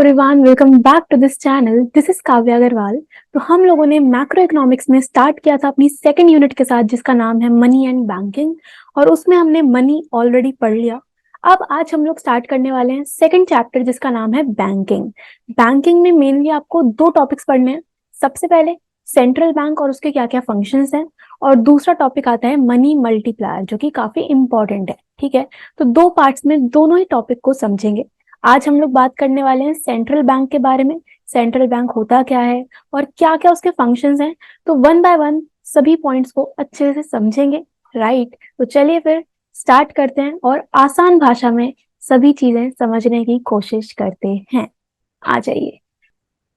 Everyone, welcome back to this channel. This is Kavya Agarwal. तो हम लोगों ने मैक्रो इकोनॉमिक्स में स्टार्ट किया था अपनी सेकंड यूनिट के साथ, जिसका नाम है मनी एंड बैंकिंग, और उसमें हमने मनी ऑलरेडी पढ़ लिया। अब आज हम लोग स्टार्ट करने वाले हैं सेकंड चैप्टर, जिसका नाम है बैंकिंग। बैंकिंग में मेनली आपको दो टॉपिक्स पढ़ने हैं। सबसे पहले सेंट्रल बैंक और उसके क्या क्या फंक्शंस हैं, और दूसरा टॉपिक आता है मनी मल्टीप्लायर, जो कि काफी इंपॉर्टेंट है। ठीक है, तो दो पार्ट्स में दोनों ही टॉपिक को समझेंगे। आज हम लोग बात करने वाले हैं सेंट्रल बैंक के बारे में। सेंट्रल बैंक होता क्या है और क्या क्या उसके फंक्शंस हैं, तो वन बाय वन सभी पॉइंट्स को अच्छे से समझेंगे। राइट, तो चलिए फिर स्टार्ट करते हैं और आसान भाषा में सभी चीजें समझने की कोशिश करते हैं। आ जाइए,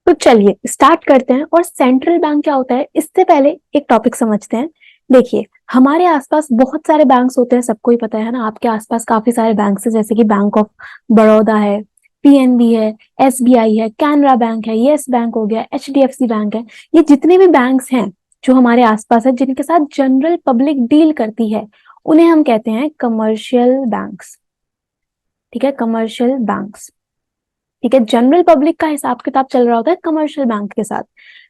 तो चलिए स्टार्ट करते हैं। और सेंट्रल बैंक क्या होता है, इससे पहले एक टॉपिक समझते हैं। देखिए, हमारे आसपास बहुत सारे बैंक्स होते हैं, सबको ही पता है ना। आपके आसपास काफी सारे बैंक्स हैं, जैसे कि बैंक ऑफ बड़ौदा है, पीएनबी है, एसबीआई है, कैनरा बैंक है, यस बैंक हो गया, एचडीएफसी बैंक है। ये जितने भी बैंक्स हैं जो हमारे आसपास है, जिनके साथ जनरल पब्लिक डील करती है, उन्हें हम कहते हैं कमर्शियल बैंक्स। ठीक है, कमर्शियल बैंक्स। ठीक है, जनरल पब्लिक का हिसाब किताब चल रहा होता है कमर्शियल बैंक के साथ।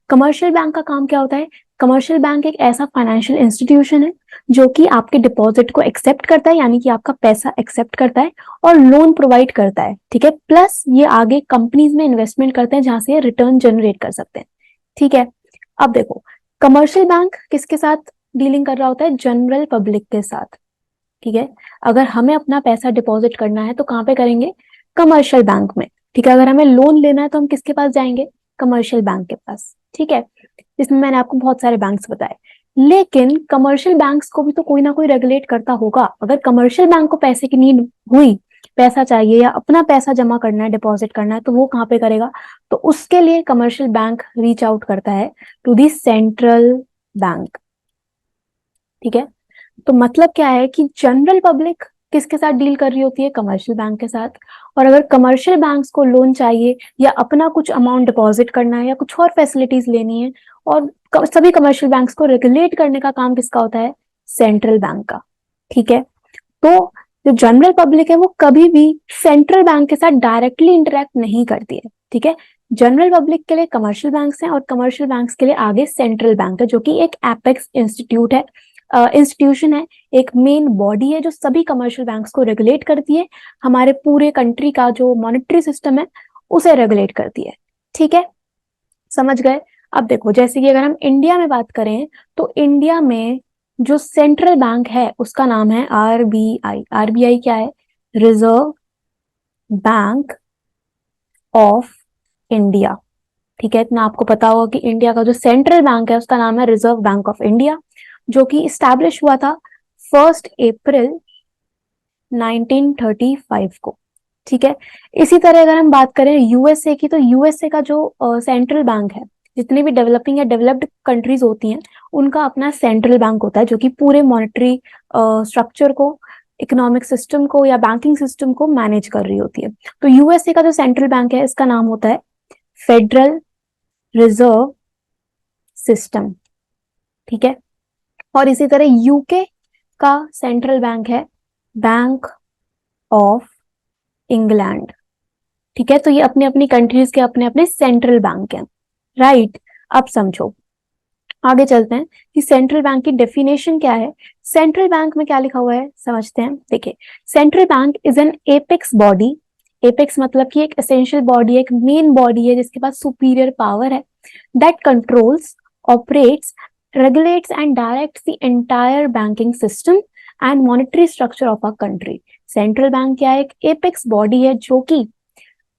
कमर्शियल बैंक का काम क्या होता है? कमर्शियल बैंक एक ऐसा फाइनेंशियल इंस्टीट्यूशन है जो कि आपके डिपॉजिट को एक्सेप्ट करता है, यानी कि आपका पैसा एक्सेप्ट करता है और लोन प्रोवाइड करता है। ठीक है, प्लस ये आगे कंपनीज में इन्वेस्टमेंट करते हैं, जहां से ये रिटर्न जनरेट कर सकते हैं। ठीक है, अब देखो, कमर्शियल बैंक किसके साथ डीलिंग कर रहा होता है? जनरल पब्लिक के साथ। ठीक है, अगर हमें अपना पैसा डिपॉजिट करना है तो कहाँ पे करेंगे? कमर्शियल बैंक में। ठीक है, अगर हमें लोन लेना है तो हम किसके पास जाएंगे? कमर्शियल बैंक के पास। ठीक है, इसमें मैंने आपको बहुत सारे बैंक्स बताए, लेकिन कमर्शियल बैंक्स को भी तो कोई ना कोई रेगुलेट करता होगा। अगर कमर्शियल बैंक को पैसे की नीड हुई, पैसा चाहिए या अपना पैसा जमा करना है, डिपॉजिट करना है, तो वो कहाँ पे करेगा? तो उसके लिए कमर्शियल बैंक रीच आउट करता है टू दी सेंट्रल बैंक। ठीक है, तो मतलब क्या है कि जनरल पब्लिक किसके साथ डील कर रही होती है? कमर्शियल बैंक के साथ। और अगर कमर्शियल बैंक्स को लोन चाहिए या अपना कुछ अमाउंट डिपॉजिट करना है या कुछ और फैसिलिटीज लेनी है, और सभी कमर्शियल बैंक्स को रेगुलेट करने का काम किसका होता है? सेंट्रल बैंक का। ठीक है, तो जो जनरल पब्लिक है वो कभी भी सेंट्रल बैंक के साथ डायरेक्टली इंटरेक्ट नहीं करती है। ठीक है, जनरल पब्लिक के लिए कमर्शियल बैंक्स हैं और कमर्शियल बैंक्स के लिए आगे सेंट्रल बैंक है, जो कि एक एपेक्स इंस्टीट्यूट है, इंस्टीट्यूशन है, एक मेन बॉडी है जो सभी कमर्शियल बैंक्स को रेगुलेट करती है। हमारे पूरे कंट्री का जो मॉनेटरी सिस्टम है उसे रेगुलेट करती है। ठीक है, समझ गए? अब देखो, जैसे कि अगर हम इंडिया में बात करें तो इंडिया में जो सेंट्रल बैंक है उसका नाम है आरबीआई। आरबीआई क्या है? Reserve bank of India. ठीक है, इतना आपको पता होगा कि इंडिया का जो सेंट्रल बैंक है उसका नाम है रिजर्व बैंक ऑफ इंडिया, जो कि इस्टेब्लिश हुआ था 1 अप्रैल 1935 को। ठीक है, इसी तरह अगर हम बात करें यूएसए की, तो यूएसए का जो सेंट्रल बैंक है, जितनी भी डेवलपिंग या डेवलप्ड कंट्रीज होती हैं उनका अपना सेंट्रल बैंक होता है, जो कि पूरे मॉनेटरी स्ट्रक्चर को, इकोनॉमिक सिस्टम को या बैंकिंग सिस्टम को मैनेज कर रही होती है। तो यूएसए का जो सेंट्रल बैंक है इसका नाम होता है फेडरल रिजर्व सिस्टम। ठीक है, और इसी तरह यूके का सेंट्रल बैंक है बैंक ऑफ इंग्लैंड। ठीक है, तो ये अपने अपनी कंट्रीज के अपने अपने सेंट्रल बैंक हैं। राइट, अब समझो, आगे चलते हैं कि सेंट्रल बैंक की डेफिनेशन क्या है। सेंट्रल बैंक में क्या लिखा हुआ है समझते हैं। देखिए, central bank is an apex body. Apex मतलब कि एक एसेंशियल बॉडी, एक मेन बॉडी है जिसके पास सुपीरियर पावर है, that controls, operates, regulates and directs the entire banking system and monetary structure of a country। Central bank क्या है? एक एपेक्स बॉडी है जो कि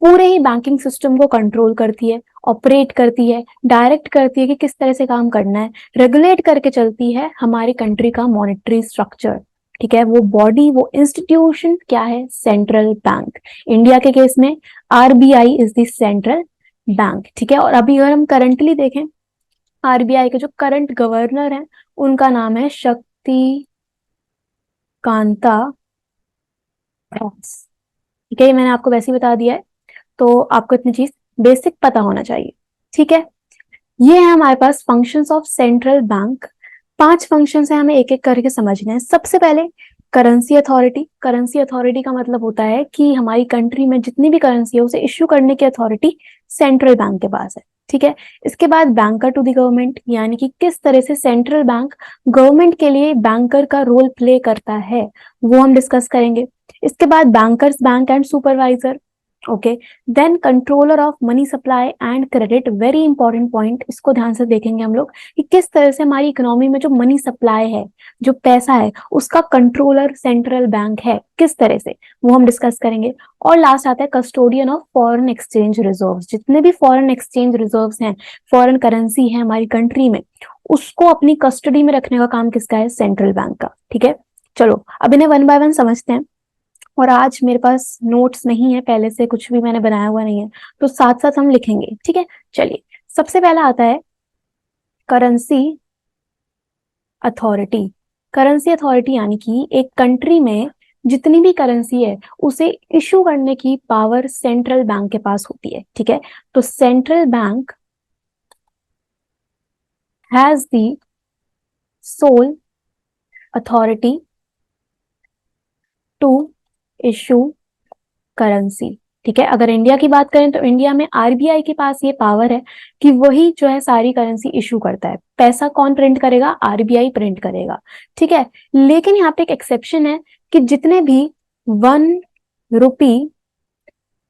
पूरे ही बैंकिंग सिस्टम को कंट्रोल करती है, ऑपरेट करती है, डायरेक्ट करती है कि किस तरह से काम करना है, रेगुलेट करके चलती है हमारी कंट्री का मॉनेटरी स्ट्रक्चर। ठीक है, वो बॉडी, वो इंस्टीट्यूशन क्या है? Central bank. इंडिया के केस में RBI is the central bank. ठीक है, और अभी अगर हम करंटली देखें, आरबीआई के जो करंट गवर्नर हैं उनका नाम है शक्ति कांता दास। ठीक है, ये मैंने आपको वैसे ही बता दिया है, तो आपको इतनी चीज बेसिक पता होना चाहिए। ठीक है, ये है हमारे पास functions of central bank. 5 functions हैं, हमें एक एक करके समझने हैं। सबसे पहले करेंसी अथॉरिटी, करेंसी अथॉरिटी का मतलब होता है कि हमारी कंट्री में जितनी भी करेंसी है उसे इश्यू करने की अथॉरिटी सेंट्रल बैंक के पास है, ठीक है। इसके बाद बैंकर टू द गवर्नमेंट, यानी कि किस तरह से सेंट्रल बैंक गवर्नमेंट के लिए बैंकर का रोल प्ले करता है, वो हम डिस्कस करेंगे। इसके बाद banker's bank and supervisor, okay. Then controller of money supply and credit, very important point, इसको ध्यान से देखेंगे हम लोग कि किस तरह से हमारी इकोनॉमी में जो मनी सप्लाई है, जो पैसा है, उसका कंट्रोलर सेंट्रल बैंक है, किस तरह से, वो हम डिस्कस करेंगे। और लास्ट आता है custodian of foreign exchange reserves, जितने भी फॉरेन एक्सचेंज रिजर्व्स हैं, फॉरेन करेंसी है हमारी कंट्री में, उसको अपनी कस्टडी में रखने का काम किसका है, सेंट्रल बैंक का, ठीक है। चलो अब इन्हें वन बाय वन समझते हैं। और आज मेरे पास नोट्स नहीं है, पहले से कुछ भी मैंने बनाया हुआ नहीं है, तो साथ साथ हम लिखेंगे, ठीक है। चलिए, सबसे पहला आता है करेंसी अथॉरिटी। करेंसी अथॉरिटी यानी कि एक कंट्री में जितनी भी करेंसी है उसे इशू करने की पावर सेंट्रल बैंक के पास होती है, ठीक है। तो central bank has the sole authority to issue currency, ठीक है। अगर इंडिया की बात करें तो इंडिया में आरबीआई के पास ये पावर है कि वही जो है सारी करेंसी इशू करता है। पैसा कौन प्रिंट करेगा, आरबीआई प्रिंट करेगा, ठीक है। लेकिन यहाँ पे एक एक्सेप्शन है कि जितने भी 1 रुपी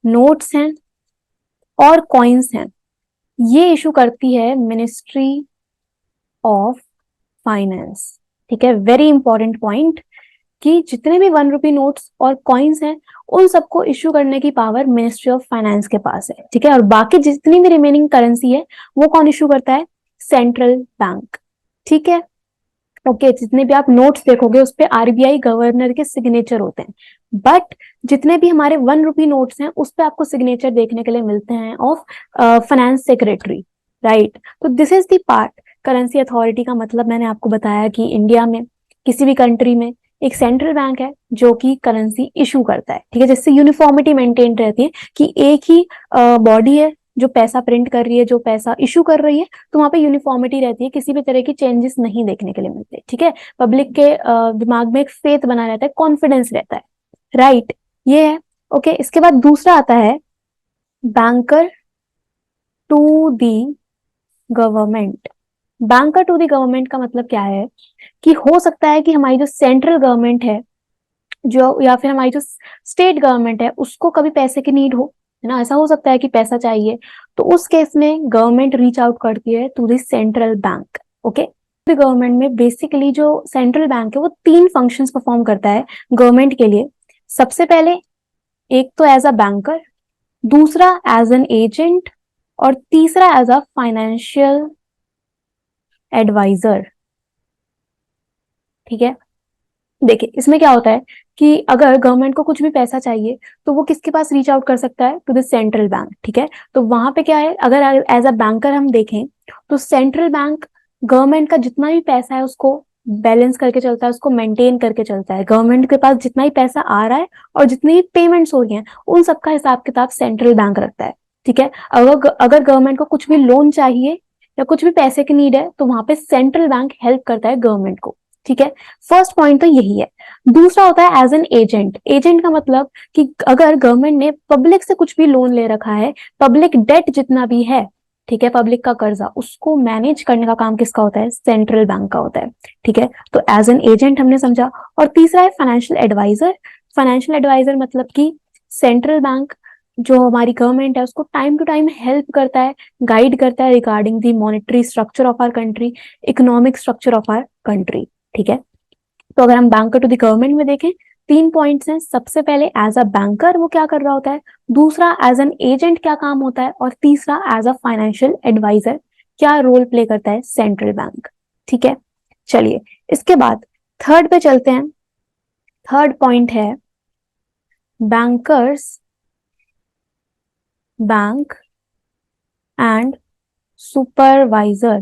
नोट्स हैं और कॉइन्स हैं, ये इशू करती है मिनिस्ट्री ऑफ फाइनेंस, ठीक है। वेरी इंपॉर्टेंट पॉइंट कि जितने भी 1 रुपी नोट्स और कॉइन्स हैं उन सबको इश्यू करने की पावर मिनिस्ट्री ऑफ फाइनेंस के पास है, ठीक है। और बाकी जितनी भी रिमेनिंग करेंसी है वो कौन इश्यू करता है, सेंट्रल बैंक, ठीक है। ओके, जितने भी आप नोट्स देखोगे उस पे आरबीआई गवर्नर के सिग्नेचर होते हैं, बट जितने भी हमारे 1 रुपी नोट्स हैं उस पे आपको सिग्नेचर देखने के लिए मिलते हैं ऑफ फाइनेंस सेक्रेटरी, राइट। तो this is the part. Currency authority का मतलब मैंने आपको बताया कि इंडिया में किसी भी कंट्री में एक सेंट्रल बैंक है जो कि करेंसी इशू करता है, ठीक है, जिससे यूनिफॉर्मिटी मेंटेन रहती है कि एक ही बॉडी है जो पैसा प्रिंट कर रही है, जो पैसा इशू कर रही है, तो वहां पे यूनिफॉर्मिटी रहती है, किसी भी तरह की चेंजेस नहीं देखने के लिए मिलते, ठीक है। पब्लिक के दिमाग में एक फेथ बना रहता है, कॉन्फिडेंस रहता है, राइट, ये है। ओके, इसके बाद दूसरा आता है banker to the government. Banker to the government का मतलब क्या है कि हो सकता है कि हमारी जो सेंट्रल गवर्नमेंट है जो, या फिर हमारी जो स्टेट गवर्नमेंट है, उसको कभी पैसे की नीड हो, है ना, ऐसा हो सकता है कि पैसा चाहिए, तो उस केस में गवर्नमेंट रीच आउट करती है to the central bank, okay. Government में बेसिकली जो सेंट्रल बैंक है वो 3 फंक्शंस परफॉर्म करता है गवर्नमेंट के लिए। सबसे पहले एक तो एज अ बैंकर, दूसरा एज एन एजेंट, और तीसरा एज अ फाइनेंशियल एडवाइजर, ठीक है। देखिए इसमें क्या होता है कि अगर गवर्नमेंट को कुछ भी पैसा चाहिए तो वो किसके पास रीच आउट कर सकता है, टू द सेंट्रल बैंक, ठीक है। तो वहां पे क्या है, अगर एज अ बैंकर हम देखें तो सेंट्रल बैंक गवर्नमेंट का जितना भी पैसा है उसको बैलेंस करके चलता है, उसको मेंटेन करके चलता है। गवर्नमेंट के पास जितना ही पैसा आ रहा है और जितनी भी पेमेंट्स हो रही हैं उन सबका हिसाब किताब सेंट्रल बैंक रखता है, ठीक है। अगर गवर्नमेंट को कुछ भी लोन चाहिए या कुछ भी पैसे की नीड है तो वहां पे सेंट्रल बैंक हेल्प करता है गवर्नमेंट को, ठीक है। फर्स्ट पॉइंट तो यही है। दूसरा होता है एज एन एजेंट। एजेंट का मतलब कि अगर गवर्नमेंट ने पब्लिक से कुछ भी लोन ले रखा है, पब्लिक डेट जितना भी है, ठीक है, पब्लिक का कर्जा, उसको मैनेज करने का काम किसका होता है, सेंट्रल बैंक का होता है, ठीक है। तो एज एन एजेंट हमने समझा। और तीसरा है फाइनेंशियल एडवाइजर। फाइनेंशियल एडवाइजर मतलब कि सेंट्रल बैंक जो हमारी गवर्नमेंट है उसको टाइम टू टाइम हेल्प करता है, गाइड करता है regarding the monetary structure of our country, economic structure of our country, ठीक है। तो अगर हम बैंकर टू द गवर्नमेंट में देखें, 3 पॉइंट्स हैं। सबसे पहले एज अ बैंकर वो क्या कर रहा होता है, दूसरा एज एन एजेंट क्या काम होता है, और तीसरा एज अ फाइनेंशियल एडवाइजर क्या रोल प्ले करता है सेंट्रल बैंक, ठीक है। चलिए इसके बाद थर्ड पे चलते हैं। थर्ड पॉइंट है bankers bank and supervisor.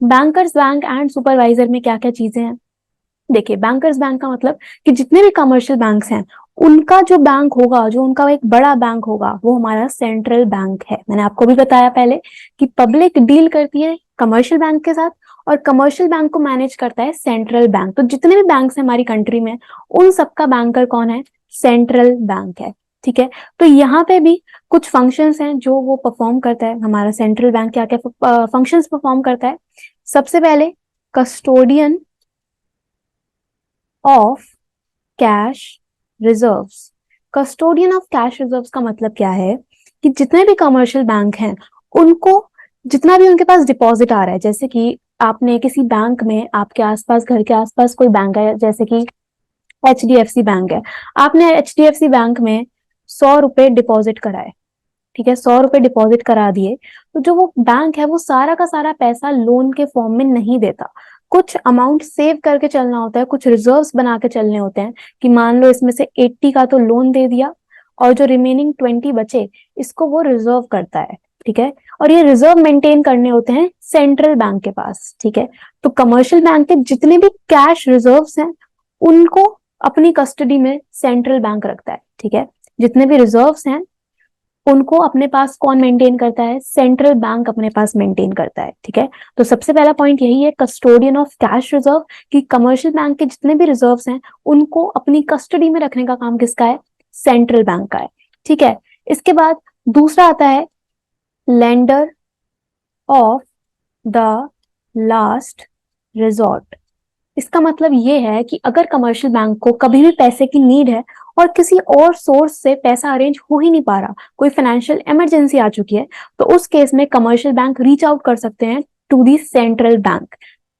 Bankers bank and supervisor में क्या क्या चीजें हैं, देखिए बैंकर्स बैंक का मतलब कि जितने भी कमर्शियल बैंक्स हैं उनका जो बैंक होगा, जो उनका एक बड़ा बैंक होगा, वो हमारा सेंट्रल बैंक है। मैंने आपको भी बताया पहले कि पब्लिक डील करती है कमर्शियल बैंक के साथ और कमर्शियल बैंक को मैनेज करता है सेंट्रल बैंक। तो जितने भी बैंक्स हैं हमारी कंट्री में, उन सबका बैंकर कौन है? सेंट्रल बैंक है। ठीक है, तो यहाँ पे भी कुछ फंक्शंस हैं जो वो परफॉर्म करता है। हमारा सेंट्रल बैंक क्या क्या फंक्शंस परफॉर्म करता है? सबसे पहले custodian of cash reserves. Custodian of cash reserves का मतलब क्या है कि जितने भी कमर्शियल बैंक हैं उनको जितना भी उनके पास डिपॉजिट आ रहा है, जैसे कि आपने किसी बैंक में, आपके आसपास, घर के आसपास कोई बैंक है, जैसे कि HDFC बैंक है, आपने HDFC बैंक में 100 रुपए डिपॉजिट कराए। ठीक है, 100 रुपए डिपॉजिट करा दिए, तो जो वो बैंक है वो सारा का सारा पैसा लोन के फॉर्म में नहीं देता। कुछ अमाउंट सेव करके चलना होता है, कुछ रिजर्व्स बना के चलने होते हैं कि मान लो इसमें से 80 का तो लोन दे दिया और जो रिमेनिंग 20 बचे इसको वो रिजर्व करता है। ठीक है, और ये रिजर्व मेंटेन करने होते हैं सेंट्रल बैंक के पास। ठीक है, तो कमर्शियल बैंक के जितने भी कैश रिजर्व्स हैं उनको अपनी कस्टडी में सेंट्रल बैंक रखता है। ठीक है, जितने भी रिजर्व्स हैं उनको अपने पास कौन मेंटेन करता है? सेंट्रल बैंक अपने पास मेंटेन करता है। ठीक है, तो सबसे पहला पॉइंट यही है, कस्टोडियन ऑफ कैश रिजर्व, कि कमर्शियल बैंक के जितने भी रिजर्व्स हैं उनको अपनी कस्टडी में रखने का काम किसका है? सेंट्रल बैंक का है। ठीक है, इसके बाद दूसरा आता है lender of the last resort. इसका मतलब ये है कि अगर कमर्शियल बैंक को कभी भी पैसे की नीड है और किसी और सोर्स से पैसा अरेंज हो ही नहीं पा रहा, कोई फाइनेंशियल इमरजेंसी आ चुकी है, तो उस केस में कमर्शियल बैंक रीच आउट कर सकते हैं टू दी सेंट्रल बैंक।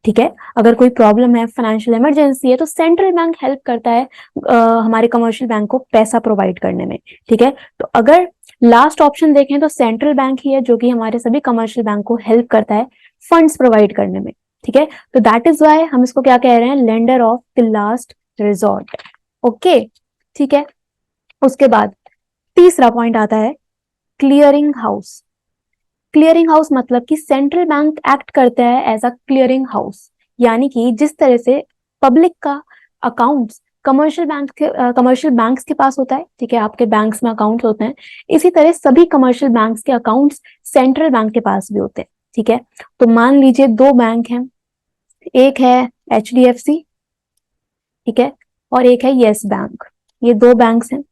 ठीक है, अगर कोई प्रॉब्लम है, फाइनेंशियल इमरजेंसी है, तो सेंट्रल बैंक हेल्प करता है हमारे कमर्शियल बैंक को पैसा प्रोवाइड करने में। ठीक है, तो अगर लास्ट ऑप्शन देखें तो सेंट्रल बैंक ही है जो कि हमारे सभी कमर्शियल बैंक को हेल्प करता है फंड्स प्रोवाइड करने में। ठीक है, तो दैट इज वाई हम इसको क्या कह रहे हैं? Lender of the last resort. Okay, ठीक है, उसके बाद तीसरा पॉइंट आता है क्लियरिंग हाउस। क्लियरिंग हाउस मतलब कि सेंट्रल बैंक एक्ट करता है एज अ क्लियरिंग हाउस, यानी कि जिस तरह से पब्लिक का अकाउंट्स कमर्शियल बैंक्स के पास होता है, ठीक है, आपके बैंक्स में अकाउंट्स होते हैं, इसी तरह सभी कमर्शियल बैंक्स के अकाउंट्स सेंट्रल बैंक के पास भी होते हैं। ठीक है, तो मान लीजिए दो बैंक हैं, एक है HDFC, ठीक है, और एक है येस बैंक। ये दो बैंक्स हैं,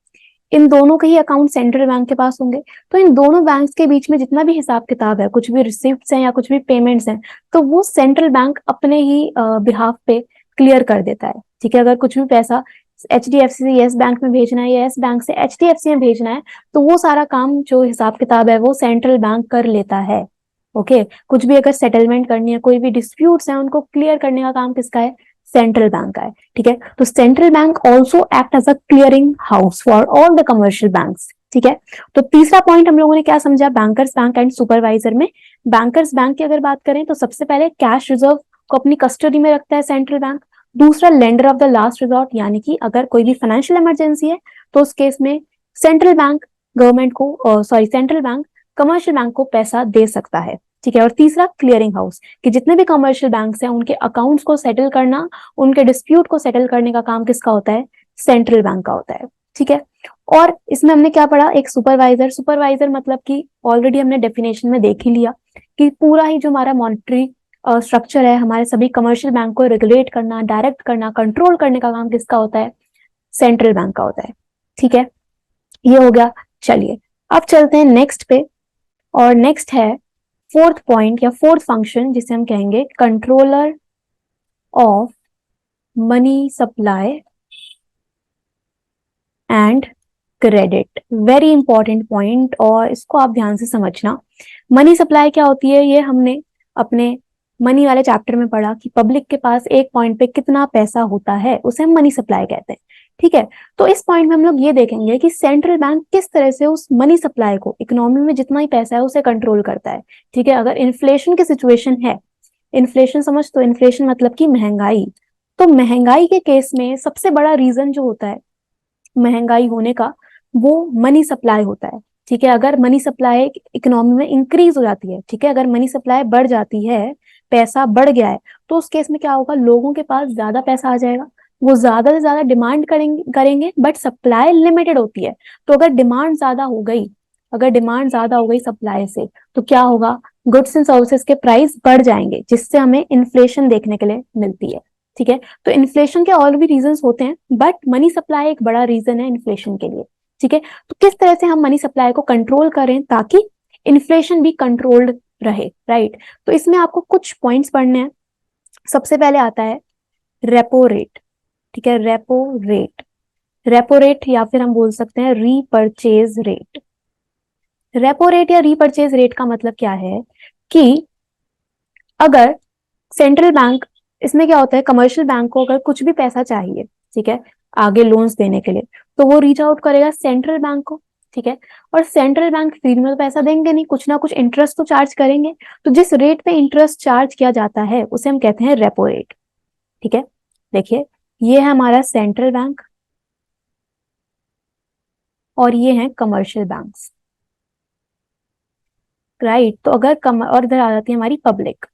इन दोनों के ही अकाउंट सेंट्रल बैंक के पास होंगे। तो इन दोनों बैंक्स के बीच में जितना भी हिसाब किताब है, कुछ भी रिसिप्ट्स हैं या कुछ भी पेमेंट्स हैं, तो वो सेंट्रल बैंक अपने ही बिहाफ पे क्लियर कर देता है। ठीक है, अगर कुछ भी पैसा HDFC से येस बैंक में भेजना है या येस बैंक से HDFC में भेजना है, तो वो सारा काम जो हिसाब किताब है वो सेंट्रल बैंक कर लेता है। ओके, कुछ भी अगर सेटलमेंट करनी है, कोई भी डिस्प्यूट्स हैं, उनको क्लियर करने का काम किसका है? सेंट्रल बैंक का है। ठीक है, तो central bank also act as a clearing house for all the commercial banks. ठीक है, तो तीसरा पॉइंट हम लोगों ने क्या समझा? बैंकर्स बैंक एंड सुपरवाइजर में बैंकर्स बैंक की अगर बात करें तो सबसे पहले कैश रिजर्व को अपनी कस्टडी में रखता है सेंट्रल बैंक। दूसरा lender of the last resort, यानी कि अगर कोई भी फाइनेंशियल इमरजेंसी है तो उस केस में सेंट्रल बैंक गवर्नमेंट को सेंट्रल बैंक कमर्शियल बैंक को पैसा दे सकता है। ठीक है, और तीसरा क्लियरिंग हाउस, कि जितने भी कमर्शियल बैंक्स हैं उनके अकाउंट्स को सेटल करना, उनके डिस्प्यूट को सेटल करने का काम किसका होता है? सेंट्रल बैंक का होता है। ठीक है, और इसमें हमने क्या पढ़ा? एक सुपरवाइजर। सुपरवाइजर मतलब कि ऑलरेडी हमने डेफिनेशन में देख ही लिया कि पूरा ही जो हमारा मॉनेटरी स्ट्रक्चर है, हमारे सभी कमर्शियल बैंक को रेगुलेट करना, डायरेक्ट करना, कंट्रोल करने का काम किसका होता है? सेंट्रल बैंक का होता है। ठीक है, ये हो गया। चलिए अब चलते हैं नेक्स्ट पे, और नेक्स्ट है फोर्थ पॉइंट या फोर्थ फंक्शन, जिसे हम कहेंगे controller of money supply and credit. Very important point, और इसको आप ध्यान से समझना। मनी सप्लाई क्या होती है? ये हमने अपने मनी वाले चैप्टर में पढ़ा कि पब्लिक के पास एक पॉइंट पे कितना पैसा होता है, उसे हम मनी सप्लाई कहते हैं। ठीक है, तो इस पॉइंट में हम लोग ये देखेंगे कि सेंट्रल बैंक किस तरह से उस मनी सप्लाई को, इकोनॉमी में जितना ही पैसा है उसे कंट्रोल करता है। ठीक है, अगर इन्फ्लेशन की सिचुएशन है, इन्फ्लेशन समझ, तो इन्फ्लेशन मतलब कि महंगाई, तो महंगाई के केस में सबसे बड़ा रीजन जो होता है महंगाई होने का, वो मनी सप्लाई होता है। ठीक है, अगर मनी सप्लाई इकोनॉमी में इंक्रीज हो जाती है, ठीक है, अगर मनी सप्लाई बढ़ जाती है, पैसा बढ़ गया है, तो उस केस में क्या होगा? लोगों के पास ज्यादा पैसा आ जाएगा, वो ज्यादा से ज्यादा डिमांड करेंगे, बट सप्लाई लिमिटेड होती है। तो अगर डिमांड ज्यादा हो गई, अगर डिमांड ज्यादा हो गई सप्लाई से, तो क्या होगा? गुड्स एंड सर्विसेज के प्राइस बढ़ जाएंगे, जिससे हमें इन्फ्लेशन देखने के लिए मिलती है। ठीक है, तो इन्फ्लेशन के और भी रीजंस होते हैं, बट मनी सप्लाई एक बड़ा रीजन है इन्फ्लेशन के लिए। ठीक है, तो किस तरह से हम मनी सप्लाई को कंट्रोल करें ताकि इन्फ्लेशन भी कंट्रोल्ड रहे, राइट। तो इसमें आपको कुछ पॉइंट्स पढ़ने हैं। सबसे पहले आता है रेपो रेट। ठीक है, रेपो रेट, रेपो रेट या फिर हम बोल सकते हैं रीपर्चेज रेट। रेपो रेट या रीपर्चेज रेट का मतलब क्या है कि अगर सेंट्रल बैंक, इसमें क्या होता है, कमर्शियल बैंक को अगर कुछ भी पैसा चाहिए, ठीक है, आगे लोन्स देने के लिए, तो वो रीच आउट करेगा सेंट्रल बैंक को। ठीक है, और सेंट्रल बैंक फ्री में तो पैसा देंगे नहीं, कुछ ना कुछ इंटरेस्ट तो चार्ज करेंगे। तो जिस रेट पे इंटरेस्ट चार्ज किया जाता है उसे हम कहते हैं रेपो रेट। ठीक है, देखिए ये है हमारा सेंट्रल बैंक और ये है कमर्शियल बैंक्स, राइट। तो अगर और इधर आ जाती है हमारी पब्लिक।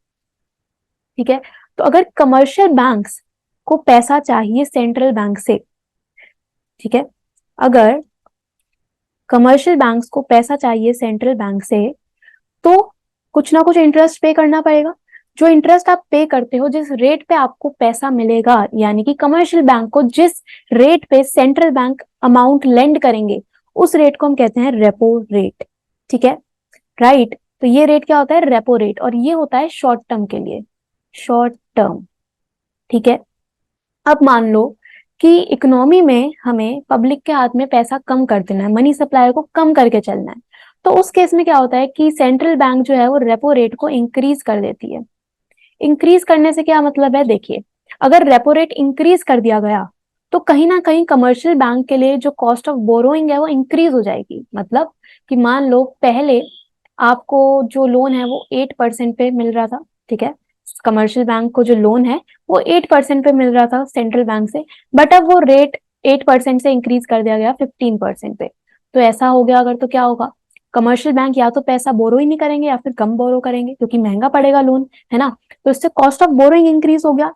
ठीक है, तो अगर कमर्शियल बैंक्स को पैसा चाहिए सेंट्रल बैंक से, ठीक है, अगर कमर्शियल बैंक्स को पैसा चाहिए सेंट्रल बैंक से, तो कुछ ना कुछ इंटरेस्ट पे करना पड़ेगा। जो इंटरेस्ट आप पे करते हो, जिस रेट पे आपको पैसा मिलेगा, यानी कि कमर्शियल बैंक को जिस रेट पे सेंट्रल बैंक अमाउंट लेंड करेंगे, उस रेट को हम कहते हैं रेपो रेट। ठीक है, राइट। तो ये रेट क्या होता है, रेपो रेट, और ये होता है शॉर्ट टर्म के लिए, शॉर्ट टर्म। ठीक है, अब मान लो कि इकोनॉमी में हमें पब्लिक के हाथ में पैसा कम कर देना है, मनी सप्लाई को कम करके चलना है, तो उस केस में क्या होता है कि सेंट्रल बैंक जो है वो रेपो रेट को इंक्रीज कर देती है। इंक्रीज करने से क्या मतलब है, देखिए अगर रेपो रेट इंक्रीज कर दिया गया तो कहीं ना कहीं कमर्शियल बैंक के लिए जो कॉस्ट ऑफ बोरोइंग है वो इंक्रीज हो जाएगी। मतलब कि मान लो पहले आपको जो लोन है वो 8% पे मिल रहा था, ठीक है, कमर्शियल बैंक को जो लोन है वो 8% पे मिल रहा था सेंट्रल बैंक से, बट अब वो रेट 8% से इंक्रीज कर दिया गया 15% पे। तो ऐसा हो गया अगर, तो क्या होगा, कमर्शियल बैंक या तो पैसा बोरो ही नहीं करेंगे या फिर कम बोरो करेंगे, क्योंकि महंगा पड़ेगा लोन, है ना। तो इससे कॉस्ट ऑफ बोरोइंग इंक्रीज हो गया।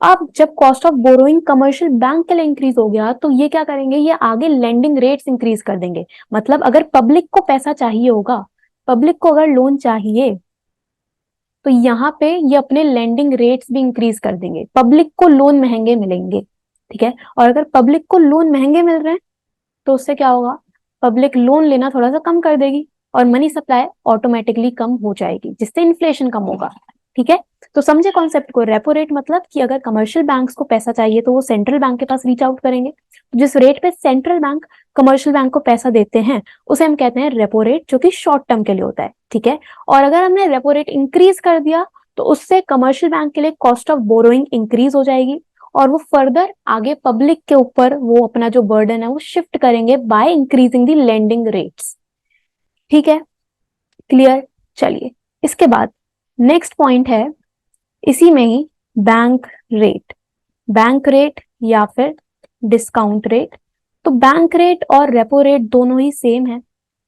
अब जब cost of borrowing commercial bank के लिए इंक्रीज हो गया, तो ये क्या करेंगे, ये आगे लेंडिंग रेट्स इंक्रीज कर देंगे। मतलब अगर पब्लिक को पैसा चाहिए होगा, पब्लिक को अगर लोन चाहिए, तो यहाँ पे ये अपने लेंडिंग रेट्स भी इंक्रीज कर देंगे, पब्लिक को लोन महंगे मिलेंगे। ठीक है, और अगर पब्लिक को लोन महंगे मिल रहे हैं तो उससे क्या होगा, पब्लिक लोन लेना थोड़ा सा कम कर देगी और मनी सप्लाई ऑटोमेटिकली कम हो जाएगी, जिससे इन्फ्लेशन कम होगा। ठीक है, तो समझे कॉन्सेप्ट को। रेपो रेट मतलब कि अगर कमर्शियल बैंक्स को पैसा चाहिए तो वो सेंट्रल बैंक के पास रीच आउट करेंगे। जिस रेट पे सेंट्रल बैंक कमर्शियल बैंक को पैसा देते हैं उसे हम कहते हैं रेपो रेट, जो कि शॉर्ट टर्म के लिए होता है। ठीक है, और अगर हमने रेपो रेट इंक्रीज कर दिया तो उससे कमर्शियल बैंक के लिए कॉस्ट ऑफ बोरोइंग इंक्रीज हो जाएगी और वो फर्दर आगे पब्लिक के ऊपर वो अपना जो बर्डन है वो शिफ्ट करेंगे by increasing the lending rates. ठीक है, क्लियर। चलिए इसके बाद नेक्स्ट पॉइंट है इसी में ही, बैंक रेट। बैंक रेट या फिर डिस्काउंट रेट। तो बैंक रेट और रेपो रेट दोनों ही सेम है।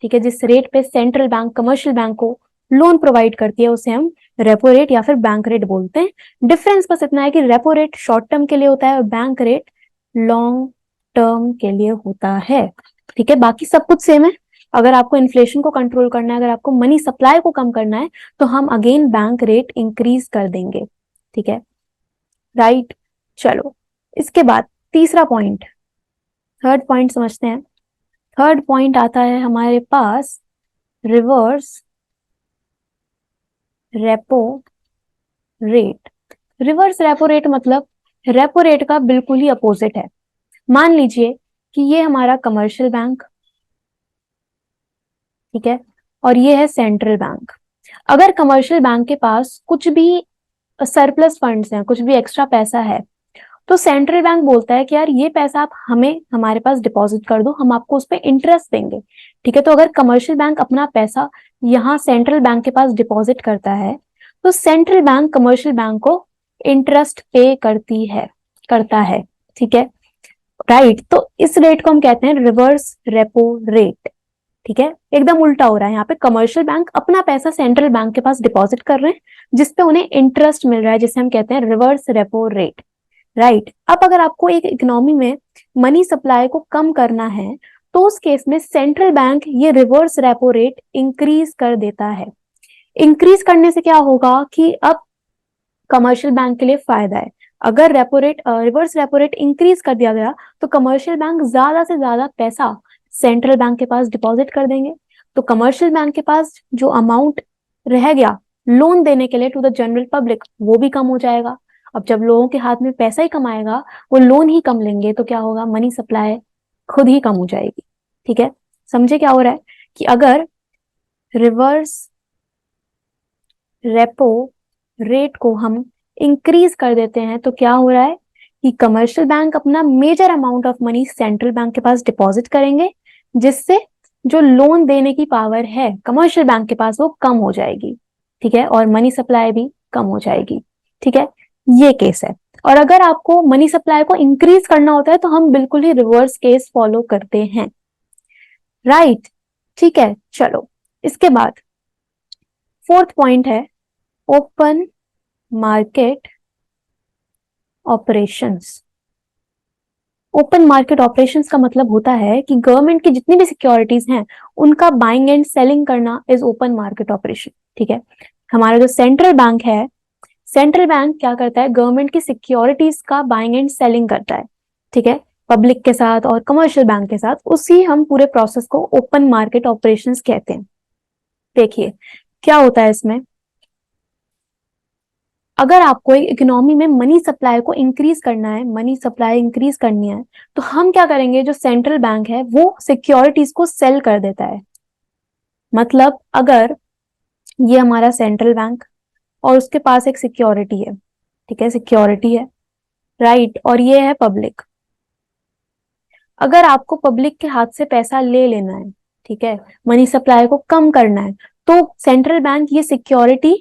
ठीक है, जिस रेट पे सेंट्रल बैंक कमर्शियल बैंक को लोन प्रोवाइड करती है उसे हम रेपो रेट या फिर बैंक रेट बोलते हैं। डिफरेंस बस इतना है कि रेपो रेट शॉर्ट टर्म के लिए होता है और बैंक रेट लॉन्ग टर्म के लिए होता है। ठीक है, बाकी सब कुछ सेम है। अगर आपको इन्फ्लेशन को कंट्रोल करना है, अगर आपको मनी सप्लाई को कम करना है, तो हम अगेन बैंक रेट इंक्रीज कर देंगे। ठीक है, राइट। चलो इसके बाद तीसरा पॉइंट, थर्ड पॉइंट समझते हैं। थर्ड पॉइंट आता है हमारे पास reverse repo rate. Reverse repo rate मतलब रेपो रेट का बिल्कुल ही अपोजिट है। मान लीजिए कि ये हमारा कमर्शियल बैंक, ठीक है, और ये है सेंट्रल बैंक। अगर कमर्शियल बैंक के पास कुछ भी सरप्लस फंड्स हैं, कुछ भी एक्स्ट्रा पैसा है, तो सेंट्रल बैंक बोलता है कि यार ये पैसा आप हमें हमारे पास डिपॉजिट कर दो, हम आपको उस पर इंटरेस्ट देंगे। ठीक है, तो अगर कमर्शियल बैंक अपना पैसा यहाँ सेंट्रल बैंक के पास डिपॉजिट करता है, तो सेंट्रल बैंक कमर्शियल बैंक को इंटरेस्ट पे करता है। ठीक है, राइट। तो इस रेट को हम कहते हैं रिवर्स रेपो रेट। ठीक है, एकदम उल्टा हो रहा है। यहाँ पे कमर्शियल बैंक अपना पैसा सेंट्रल बैंक के पास डिपॉजिट कर रहे हैं, जिसपे उन्हें इंटरेस्ट मिल रहा है, जिसे हम कहते हैं रिवर्स रेपो रेट। राइट। अब अगर आपको एक इकोनॉमी में मनी सप्लाई को कम करना है, तो उस केस में सेंट्रल बैंक ये रिवर्स रेपो रेट इंक्रीज कर देता है। इंक्रीज करने से क्या होगा कि अब कमर्शियल बैंक के लिए फायदा है। अगर repo rate reverse repo rate increase कर दिया गया तो कमर्शियल बैंक ज्यादा से ज्यादा पैसा सेंट्रल बैंक के पास डिपॉजिट कर देंगे, तो कमर्शियल बैंक के पास जो अमाउंट रह गया लोन देने के लिए टू द जनरल पब्लिक वो भी कम हो जाएगा। अब जब लोगों के हाथ में पैसा ही कम आएगा, वो लोन ही कम लेंगे, तो क्या होगा, मनी सप्लाई खुद ही कम हो जाएगी। ठीक है, समझे क्या हो रहा है कि अगर रिवर्स रेपो रेट को हम इंक्रीज कर देते हैं तो क्या हो रहा है कि कमर्शियल बैंक अपना major amount of money central bank के पास डिपॉजिट करेंगे, जिससे जो लोन देने की पावर है कमर्शियल बैंक के पास वो कम हो जाएगी। ठीक है, और मनी सप्लाई भी कम हो जाएगी। ठीक है, ये केस है। और अगर आपको मनी सप्लाई को इंक्रीज करना होता है तो हम बिल्कुल ही रिवर्स केस फॉलो करते हैं। राइट, ठीक है, चलो इसके बाद फोर्थ पॉइंट है open market operations. Open market operations का मतलब होता है कि गवर्नमेंट की जितनी भी सिक्योरिटीज हैं उनका बाइंग एंड सेलिंग करना इज ओपन मार्केट ऑपरेशन। ठीक है, हमारा जो सेंट्रल बैंक है, सेंट्रल बैंक क्या करता है, गवर्नमेंट की सिक्योरिटीज का बाइंग एंड सेलिंग करता है। ठीक है, पब्लिक के साथ और कमर्शियल बैंक के साथ, उसी हम पूरे प्रोसेस को ओपन मार्केट ऑपरेशंस कहते हैं। देखिए क्या होता है इसमें, अगर आपको एक इकोनॉमी में मनी सप्लाई को इंक्रीज करना है, मनी सप्लाई इंक्रीज करनी है, तो हम क्या करेंगे, जो सेंट्रल बैंक है वो सिक्योरिटीज को सेल कर देता है। मतलब अगर ये हमारा सेंट्रल बैंक और उसके पास एक सिक्योरिटी है, ठीक है, सिक्योरिटी है, राइट, और ये है पब्लिक। अगर आपको पब्लिक के हाथ से पैसा ले लेना है, ठीक है, मनी सप्लाई को कम करना है, तो सेंट्रल बैंक ये सिक्योरिटी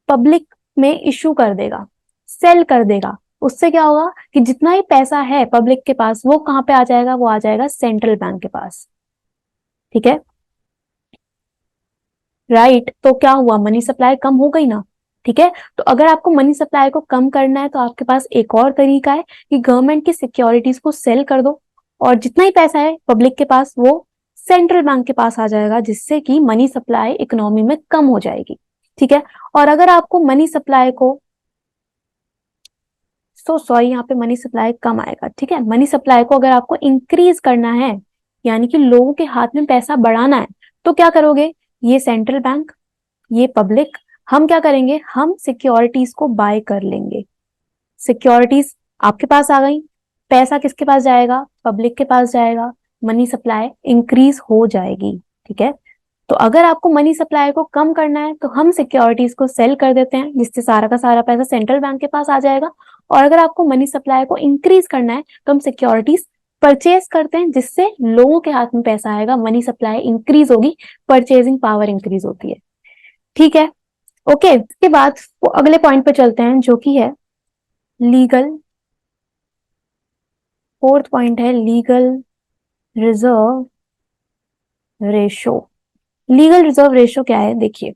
पब्लिक में इशू कर देगा, सेल कर देगा। उससे क्या होगा कि जितना ही पैसा है पब्लिक के पास वो कहां पे आ जाएगा, वो आ जाएगा सेंट्रल बैंक के पास। ठीक है, राइट, तो क्या हुआ, मनी सप्लाई कम हो गई ना। ठीक है, तो अगर आपको मनी सप्लाई को कम करना है तो आपके पास एक और तरीका है कि गवर्नमेंट की सिक्योरिटीज को सेल कर दो और जितना ही पैसा है पब्लिक के पास वो सेंट्रल बैंक के पास आ जाएगा, जिससे कि मनी सप्लाई इकोनॉमी में कम हो जाएगी। ठीक है, और अगर आपको मनी सप्लाई को सॉरी, यहाँ पे मनी सप्लाई कम आएगा। ठीक है, मनी सप्लाई को अगर आपको इंक्रीज करना है, यानी कि लोगों के हाथ में पैसा बढ़ाना है, तो क्या करोगे, ये सेंट्रल बैंक, ये पब्लिक, हम क्या करेंगे, हम सिक्योरिटीज को बाय कर लेंगे। सिक्योरिटीज आपके पास आ गई, पैसा किसके पास जाएगा, पब्लिक के पास जाएगा, मनी सप्लाई इंक्रीज हो जाएगी। ठीक है, तो अगर आपको मनी सप्लाई को कम करना है तो हम सिक्योरिटीज को सेल कर देते हैं, जिससे सारा का सारा पैसा सेंट्रल बैंक के पास आ जाएगा। और अगर आपको मनी सप्लाई को इंक्रीज करना है तो हम सिक्योरिटीज परचेज करते हैं, जिससे लोगों के हाथ में पैसा आएगा, मनी सप्लाई इंक्रीज होगी, परचेजिंग पावर इंक्रीज होती है। ठीक है, ओके, इसके बाद वो अगले पॉइंट पे चलते हैं जो कि है लीगल। फोर्थ पॉइंट है legal reserve ratio. Legal reserve ratio क्या है, देखिए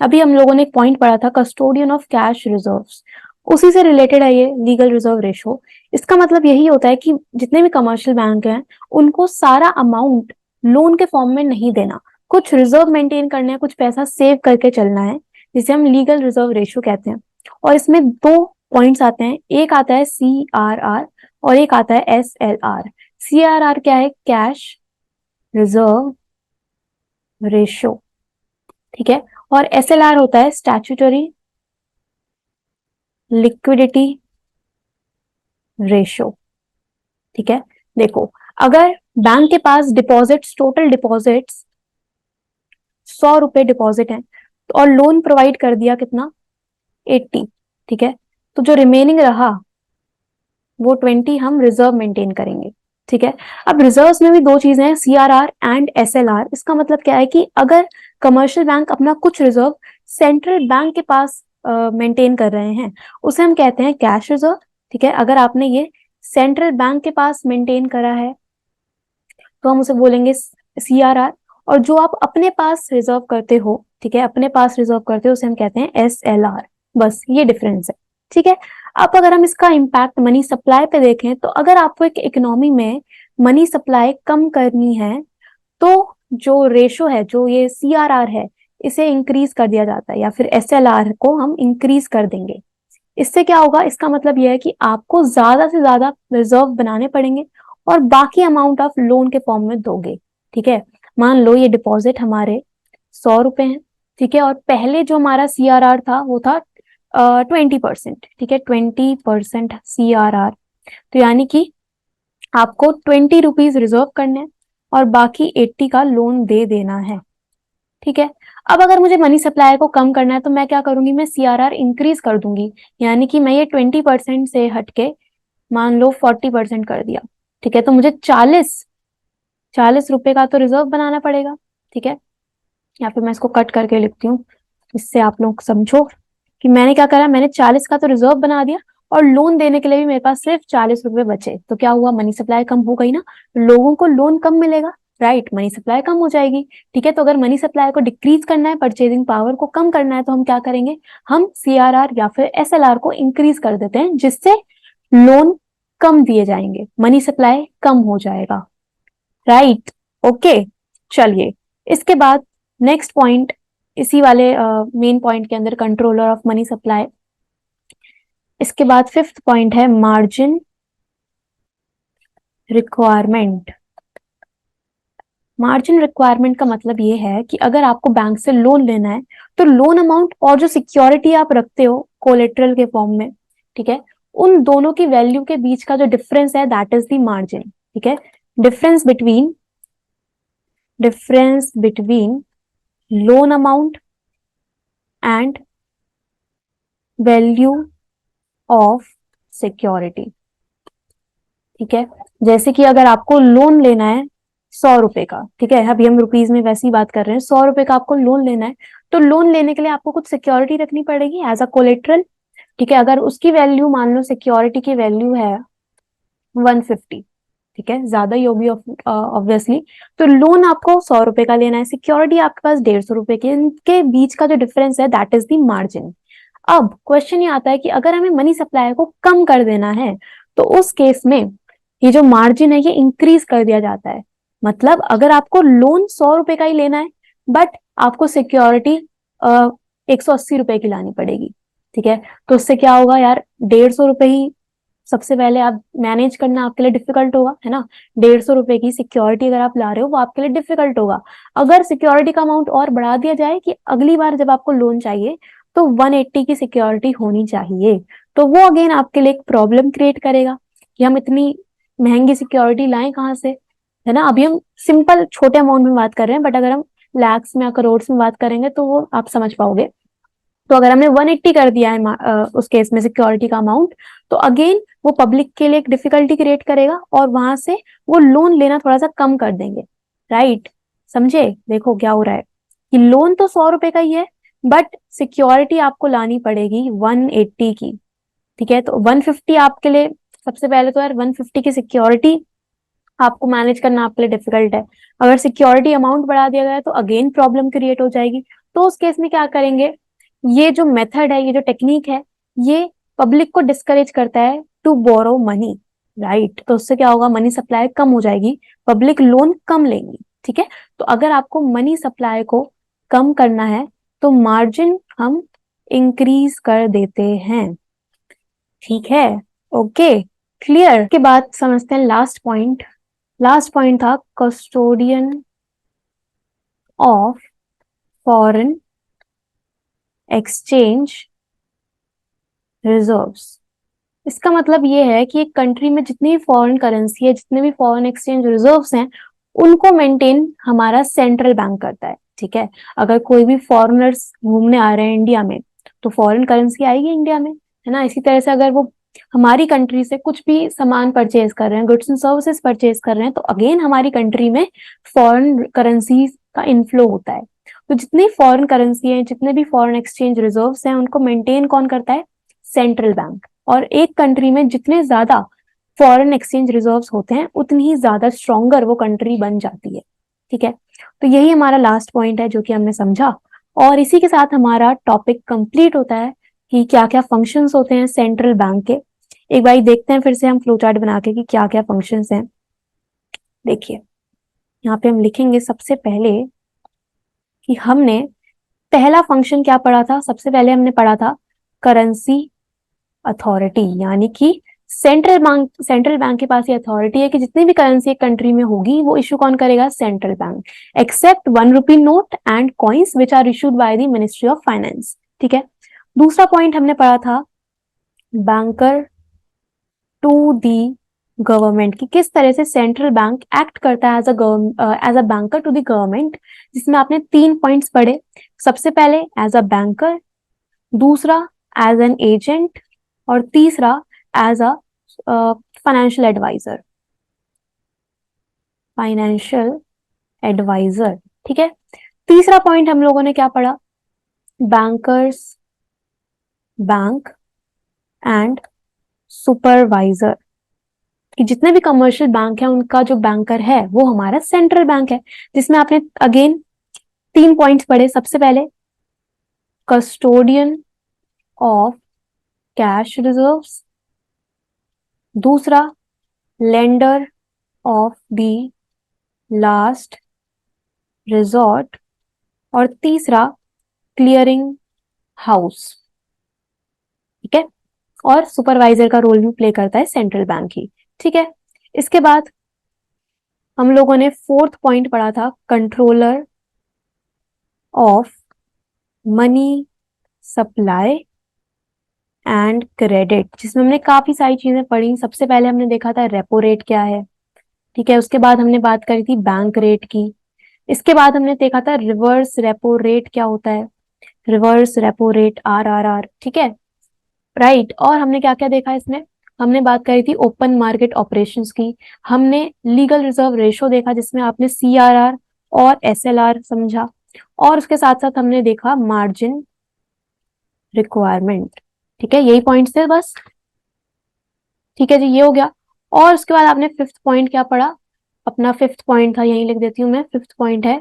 अभी हम लोगों ने एक पॉइंट पढ़ा था, कस्टोडियन ऑफ कैश रिजर्व्स, उसी से रिलेटेड है ये लीगल रिजर्व रेशो। इसका मतलब यही होता है कि जितने भी कमर्शियल बैंक हैं उनको सारा अमाउंट लोन के फॉर्म में नहीं देना, कुछ रिजर्व मेंटेन करना है, कुछ पैसा सेव करके चलना है, जिसे हम लीगल रिजर्व रेशो कहते हैं। और इसमें दो पॉइंट्स आते हैं, एक आता है CRR और एक आता है SLR। CRR क्या है, कैश रिजर्व रेशो। ठीक है, और SLR होता है स्टैट्यूटरी लिक्विडिटी रेशो। ठीक है, देखो अगर बैंक के पास डिपॉजिट्स, टोटल डिपॉजिट्स 100 रुपए डिपॉजिट है, तो और लोन प्रोवाइड कर दिया कितना, 80। ठीक है, तो जो रिमेनिंग रहा वो 20 हम रिजर्व मेंटेन करेंगे। ठीक है, अब रिजर्व्स में भी दो चीजें हैं, CRR एंड SLR। इसका मतलब क्या है कि अगर कमर्शियल बैंक अपना कुछ रिजर्व सेंट्रल बैंक के पास मेंटेन कर रहे हैं, उसे हम कहते हैं कैश रिजर्व। ठीक है, अगर आपने ये सेंट्रल बैंक के पास मेंटेन करा है तो हम उसे बोलेंगे CRR, और जो आप अपने पास रिजर्व करते हो, ठीक है, अपने पास रिजर्व करते हो, उसे हम कहते हैं SLR। बस ये डिफरेंस है। ठीक है, अब अगर हम इसका इम्पैक्ट मनी सप्लाई पे देखें, तो अगर आपको एक इकोनॉमी में मनी सप्लाई कम करनी है तो जो रेशो है, जो ये CRR है, इसे इंक्रीज कर दिया जाता है, या फिर SLR को हम इंक्रीज कर देंगे। इससे क्या होगा, इसका मतलब यह है कि आपको ज्यादा से ज्यादा रिजर्व बनाने पड़ेंगे और बाकी अमाउंट ऑफ लोन के फॉर्म में दोगे। ठीक है, मान लो ये डिपॉजिट हमारे 100 रुपए हैं, ठीक है, और पहले जो हमारा CRR था वो था 20%। ठीक है, 20% CRR, तो यानी कि आपको 20 रुपीज रिजर्व करने हैं और बाकी 80 का लोन दे देना है। ठीक है, अब अगर मुझे मनी सप्लाई को कम करना है तो मैं क्या करूंगी, मैं CRR इंक्रीज कर दूंगी, यानी कि मैं ये 20% से हटके मान लो 40% कर दिया। ठीक है, तो मुझे 40 रुपए का तो रिजर्व बनाना पड़ेगा। ठीक है, या फिर मैं इसको कट करके लिखती हूँ, इससे आप लोग समझो कि मैंने क्या करा, मैंने 40 का तो रिजर्व बना दिया और लोन देने के लिए भी मेरे पास सिर्फ 40 रुपए बचे। तो क्या हुआ, मनी सप्लाई कम हो गई ना, लोगों को लोन कम मिलेगा, राइट, मनी सप्लाई कम हो जाएगी। ठीक है, तो अगर मनी सप्लाई को डिक्रीज करना है, परचेजिंग पावर को कम करना है, तो हम क्या करेंगे, हम CRR या फिर SLR को इंक्रीज कर देते हैं, जिससे लोन कम दिए जाएंगे, मनी सप्लाई कम हो जाएगा, राइट। ओके, चलिए इसके बाद नेक्स्ट पॉइंट, इसी वाले मेन पॉइंट के अंदर, कंट्रोलर ऑफ मनी सप्लाई। इसके बाद फिफ्थ पॉइंट है मार्जिन रिक्वायरमेंट। मार्जिन रिक्वायरमेंट का मतलब ये है कि अगर आपको बैंक से लोन लेना है तो लोन अमाउंट और जो सिक्योरिटी आप रखते हो कोलेट्रल के फॉर्म में, ठीक है, उन दोनों की वैल्यू के बीच का जो डिफरेंस है दैट इज द मार्जिन। ठीक है, difference between loan amount and value of security. ठीक है, जैसे कि अगर आपको लोन लेना है 100 रुपए का, ठीक है, अभी हम रुपीज में वैसी बात कर रहे हैं, 100 रुपए का आपको लोन लेना है, तो लोन लेने के लिए आपको कुछ सिक्योरिटी रखनी पड़ेगी एज अ कोलेट्रल। ठीक है, अगर उसकी वैल्यू मान लो सिक्योरिटी की वैल्यू है 150, ठीक है, ज्यादा ही होगी ऑब्वियसली, तो लोन आपको 100 रुपए का लेना है, सिक्योरिटी आपके पास 150 रुपए की, इनके बीच का जो डिफरेंस है दैट इज द मार्जिन। अब क्वेश्चन ये आता है कि अगर हमें मनी सप्लाई को कम कर देना है तो उस केस में ये जो मार्जिन है ये इंक्रीज कर दिया जाता है। मतलब अगर आपको लोन 100 रुपए का ही लेना है बट आपको सिक्योरिटी 180 रुपए की लानी पड़ेगी। ठीक है, तो उससे क्या होगा यार, 150 रुपए ही सबसे पहले आप मैनेज करना आपके लिए डिफिकल्ट होगा, है ना। 150 रुपए की सिक्योरिटी अगर आप ला रहे हो वो आपके लिए डिफिकल्ट होगा। अगर सिक्योरिटी का अमाउंट और बढ़ा दिया जाए कि अगली बार जब आपको लोन चाहिए तो 180 की सिक्योरिटी होनी चाहिए, तो वो अगेन आपके लिए एक प्रॉब्लम क्रिएट करेगा कि हम इतनी महंगी सिक्योरिटी लाएं कहाँ से, है ना। अभी हम सिंपल छोटे अमाउंट में बात कर रहे हैं, बट अगर हम लैक्स में या करोड़ में बात करेंगे तो वो आप समझ पाओगे। तो अगर हमने 180 कर दिया है उस केस में सिक्योरिटी का अमाउंट, तो अगेन वो पब्लिक के लिए एक डिफिकल्टी क्रिएट करेगा और वहां से वो लोन लेना थोड़ा सा कम कर देंगे, राइट। समझे, देखो क्या हो रहा है कि लोन तो 100 रुपए का ही है बट सिक्योरिटी आपको लानी पड़ेगी 180 की। ठीक है, तो 150 आपके लिए, सबसे पहले तो यार 150 की सिक्योरिटी आपको मैनेज करना आपके लिए डिफिकल्ट है। अगर सिक्योरिटी अमाउंट बढ़ा दिया गया तो अगेन प्रॉब्लम क्रिएट हो जाएगी। तो उस केस में क्या करेंगे, ये जो मेथड है, ये जो टेक्निक है, ये पब्लिक को डिस्करेज करता है टू बोरो मनी, राइट। तो उससे क्या होगा, मनी सप्लाई कम हो जाएगी, पब्लिक लोन कम लेंगी। ठीक है, तो अगर आपको मनी सप्लाई को कम करना है तो मार्जिन हम इंक्रीज कर देते हैं। ठीक है, ओके, क्लियर। के बाद समझते हैं लास्ट पॉइंट। लास्ट पॉइंट था custodian of foreign exchange reserves. इसका मतलब ये है कि एक कंट्री में जितनी भी फॉरेन करेंसी है, जितने भी फॉरेन एक्सचेंज रिजर्व्स हैं, उनको मेंटेन हमारा सेंट्रल बैंक करता है। ठीक है, अगर कोई भी फॉरेनर्स घूमने आ रहे हैं इंडिया में तो फॉरेन करेंसी आएगी इंडिया में, है ना। इसी तरह से अगर वो हमारी कंट्री से कुछ भी सामान परचेज कर रहे हैं, गुड्स एंड सर्विसेज परचेज कर रहे हैं, तो अगेन हमारी कंट्री में फॉरेन करेंसी का इनफ्लो होता है। तो जितनी फॉरेन करेंसी है, जितने भी फॉरेन एक्सचेंज रिजर्व्स हैं, उनको मेंटेन कौन करता है, सेंट्रल बैंक। और एक कंट्री में जितने ज्यादा फॉरेन एक्सचेंज रिजर्व्स होते हैं उतनी ही ज्यादा स्ट्रॉन्गर वो कंट्री बन जाती है। ठीक है, तो यही हमारा लास्ट पॉइंट है जो कि हमने समझा, और इसी के साथ हमारा टॉपिक कंप्लीट होता है कि क्या क्या फंक्शंस होते हैं सेंट्रल बैंक के। एक बार देखते हैं फिर से हम फ्लो चार्ट बना के कि क्या क्या फंक्शंस हैं। देखिए, यहाँ पे हम लिखेंगे सबसे पहले कि हमने पहला फंक्शन क्या पढ़ा था? सबसे पहले हमने पढ़ा था करेंसी अथॉरिटी, यानी कि सेंट्रल बैंक के पास ये अथॉरिटी है कि जितनी भी करेंसी एक कंट्री में होगी वो इशू कौन करेगा? Central bank, except 1 rupee note and coins which are issued by the ministry of finance. ठीक है। दूसरा पॉइंट हमने पढ़ा था बैंकर टू दी गवर्नमेंट, कि किस तरह से सेंट्रल बैंक एक्ट करता है as a banker to the government, जिसमें आपने 3 पॉइंट्स पढ़े। सबसे पहले एज अ बैंकर, दूसरा एज एन एजेंट, और तीसरा as a financial advisor. Financial advisor, ठीक है। तीसरा पॉइंट हम लोगों ने क्या पढ़ा? बैंकर्स बैंक एंड सुपरवाइजर, कि जितने भी कमर्शियल बैंक है उनका जो बैंकर है वो हमारा सेंट्रल बैंक है, जिसमें आपने अगेन 3 पॉइंट्स पढ़े। सबसे पहले कस्टोडियन ऑफ कैश रिजर्व्स, दूसरा lender of the last resort, और तीसरा क्लियरिंग हाउस। ठीक है। और सुपरवाइजर का रोल भी प्ले करता है सेंट्रल बैंक ही। ठीक है। इसके बाद हम लोगों ने 4th पॉइंट पढ़ा था controller of money supply and credit, जिसमें हमने काफी सारी चीजें पढ़ी। सबसे पहले हमने देखा था रेपो रेट क्या है। ठीक है। उसके बाद हमने बात करी थी बैंक रेट की। इसके बाद हमने देखा था रिवर्स रेपो रेट क्या होता है, रिवर्स रेपो रेट RRR। ठीक है, राइट। और हमने क्या क्या देखा इसमें? हमने बात करी थी ओपन मार्केट ऑपरेशंस की, हमने लीगल रिजर्व रेशो देखा जिसमें आपने CRR और SLR समझा, और उसके साथ साथ हमने देखा मार्जिन रिक्वायरमेंट। ठीक है, यही पॉइंट्स थे बस। ठीक है जी, ये हो गया। और उसके बाद आपने 5th पॉइंट क्या पढ़ा? अपना 5th पॉइंट था, यही लिख देती हूँ मैं। 5th पॉइंट है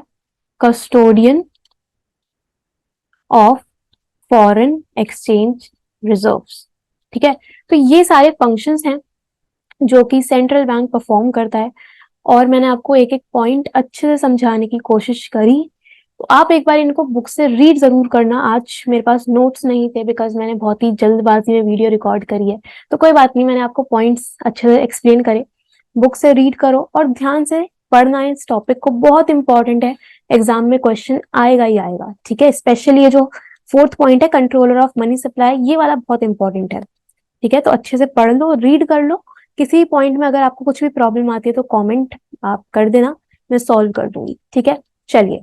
custodian of foreign exchange reserves. ठीक है। तो ये सारे फंक्शंस हैं जो कि सेंट्रल बैंक परफॉर्म करता है, और मैंने आपको एक एक पॉइंट अच्छे से समझाने की कोशिश करी। तो आप एक बार इनको बुक से रीड जरूर करना। आज मेरे पास नोट्स नहीं थे बिकॉज मैंने बहुत ही जल्दबाजी में वीडियो रिकॉर्ड करी है, तो कोई बात नहीं, मैंने आपको पॉइंट्स अच्छे से एक्सप्लेन करे। बुक से रीड करो और ध्यान से पढ़ना है इस टॉपिक को, बहुत इंपॉर्टेंट है, एग्जाम में क्वेश्चन आएगा ही आएगा। ठीक है, स्पेशली ये जो 4th पॉइंट है कंट्रोलर ऑफ मनी सप्लाई, ये वाला बहुत इंपॉर्टेंट है। ठीक है, तो अच्छे से पढ़ लो, रीड कर लो। किसी पॉइंट में अगर आपको कुछ भी प्रॉब्लम आती है तो कमेंट आप कर देना, मैं सॉल्व कर दूंगी। ठीक है, चलिए,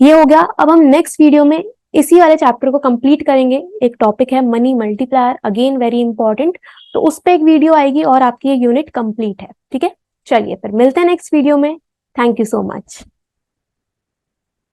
ये हो गया। अब हम नेक्स्ट वीडियो में इसी वाले चैप्टर को कंप्लीट करेंगे। एक टॉपिक है money multiplier, again very important, तो उस पर एक वीडियो आएगी और आपकी ये यूनिट कंप्लीट है। ठीक है, चलिए फिर मिलते हैं नेक्स्ट वीडियो में। Thank you so much.